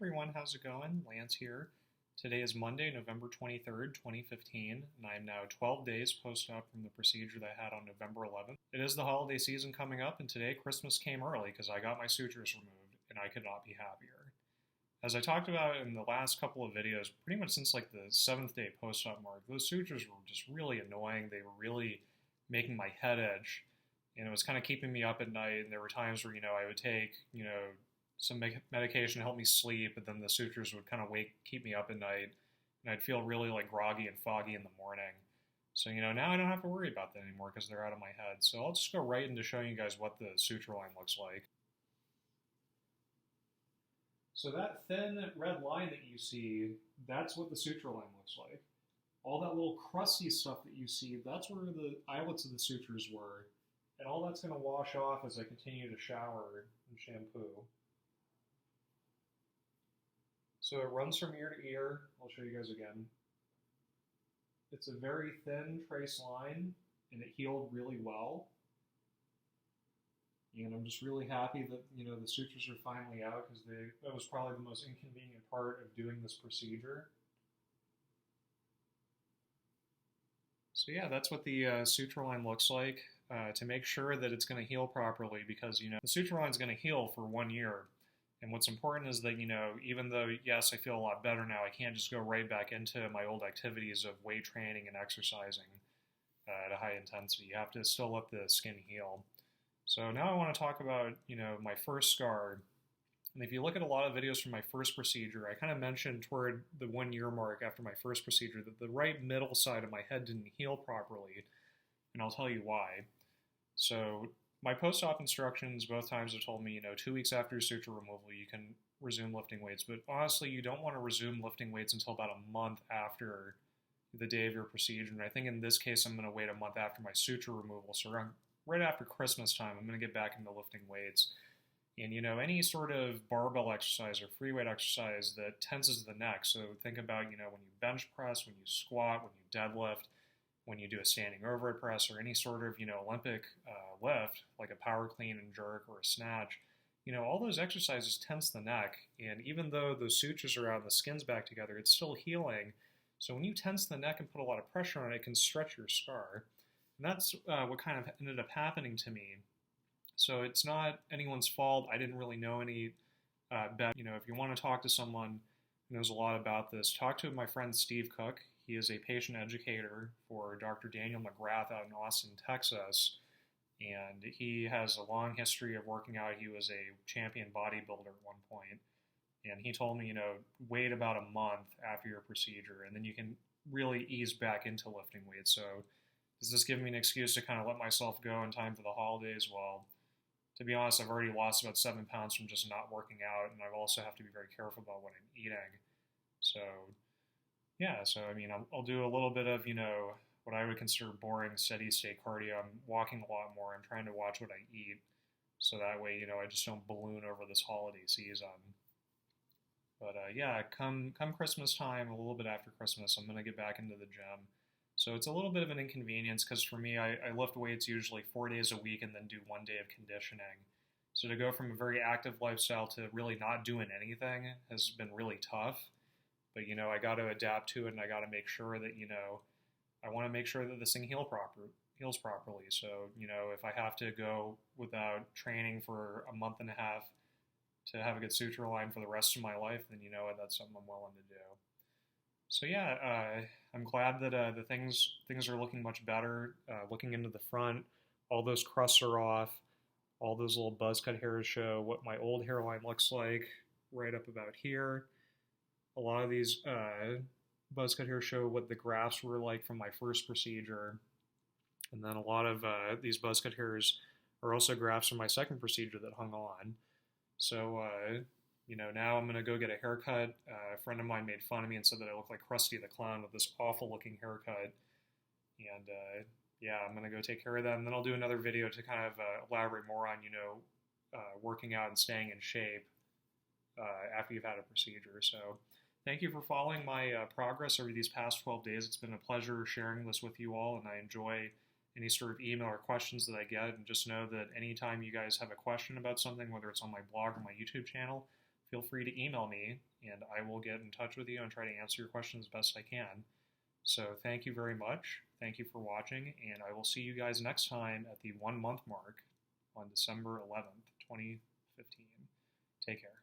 everyone, how's it going? Lance here. Today is Monday, November 23rd, 2015, and I am now 12 days post-op from the procedure that I had on November 11th. It is the holiday season coming up, and today Christmas came early because I got my sutures removed, and I could not be happier. As I talked about in the last couple of videos, pretty much since like the 7th day post-op mark, those sutures were just really annoying. They were really making my head itch, and it was kind of keeping me up at night, and there were times where, I would take, some medication to help me sleep, but then the sutures would kind of keep me up at night, and I'd feel really like groggy and foggy in the morning. So, now I don't have to worry about that anymore because they're out of my head. So I'll just go right into showing you guys what the suture line looks like. So that thin red line that you see, that's what the suture line looks like. All that little crusty stuff that you see, that's where the eyelets of the sutures were. And all that's going to wash off as I continue to shower and shampoo. So it runs from ear to ear. I'll show you guys again. It's a very thin trace line, and it healed really well. And I'm just really happy that, the sutures are finally out because that was probably the most inconvenient part of doing this procedure. So yeah, that's what the suture line looks like to make sure that it's going to heal properly because, the suture line is going to heal for 1 year. And what's important is that, even though, yes, I feel a lot better now, I can't just go right back into my old activities of weight training and exercising at a high intensity. You have to still let the skin heal. So now I want to talk about, my first scar. And if you look at a lot of videos from my first procedure, I kind of mentioned toward the 1 year mark after my first procedure that the right middle side of my head didn't heal properly. And I'll tell you why. So my post-op instructions both times have told me, 2 weeks after your suture removal, you can resume lifting weights. But honestly, you don't want to resume lifting weights until about a month after the day of your procedure. And I think in this case, I'm going to wait a month after my suture removal. So right after Christmas time, I'm going to get back into lifting weights. And, any sort of barbell exercise or free weight exercise that tenses the neck. So think about, when you bench press, when you squat, when you deadlift, when you do a standing overhead press or any sort of, Olympic lift, like a power clean and jerk or a snatch, all those exercises tense the neck. And even though those sutures are out and the skin's back together, it's still healing. So when you tense the neck and put a lot of pressure on it, it can stretch your scar. And that's what kind of ended up happening to me. So it's not anyone's fault. I didn't really know any better. If you want to talk to someone who knows a lot about this, talk to my friend Steve Cook. He is a patient educator for Dr. Daniel McGrath out in Austin, Texas. And he has a long history of working out. He was a champion bodybuilder at one point. And he told me, wait about a month after your procedure, and then you can really ease back into lifting weights. So does this give me an excuse to kind of let myself go in time for the holidays? Well, to be honest, I've already lost about 7 pounds from just not working out, and I also have to be very careful about what I'm eating. So, yeah, I'll do a little bit of, what I would consider boring, steady-state cardio. I'm walking a lot more. I'm trying to watch what I eat, so that way, I just don't balloon over this holiday season. But, yeah, come Christmas time, a little bit after Christmas, I'm going to get back into the gym. So it's a little bit of an inconvenience because for me, I lift weights usually 4 days a week and then do 1 day of conditioning. So to go from a very active lifestyle to really not doing anything has been really tough. But, I got to adapt to it, and I got to make sure that, I want to make sure that this thing heals properly. So, if I have to go without training for a month and a half to have a good suture line for the rest of my life, then that's something I'm willing to do. So yeah, I'm glad that the things are looking much better. Looking into the front, all those crusts are off. All those little buzz cut hairs show what my old hairline looks like right up about here. A lot of these buzz cut hairs show what the grafts were like from my first procedure. And then a lot of these buzz cut hairs are also grafts from my second procedure that hung on. So, now I'm going to go get a haircut. A friend of mine made fun of me and said that I look like Krusty the Clown with this awful looking haircut. And yeah, I'm going to go take care of that. And then I'll do another video to kind of elaborate more on, working out and staying in shape after you've had a procedure. So thank you for following my progress over these past 12 days. It's been a pleasure sharing this with you all, and I enjoy any sort of email or questions that I get. And just know that anytime you guys have a question about something, whether it's on my blog or my YouTube channel, feel free to email me, and I will get in touch with you and try to answer your questions as best I can. So thank you very much. Thank you for watching, and I will see you guys next time at the 1 month mark on December 11th, 2015. Take care.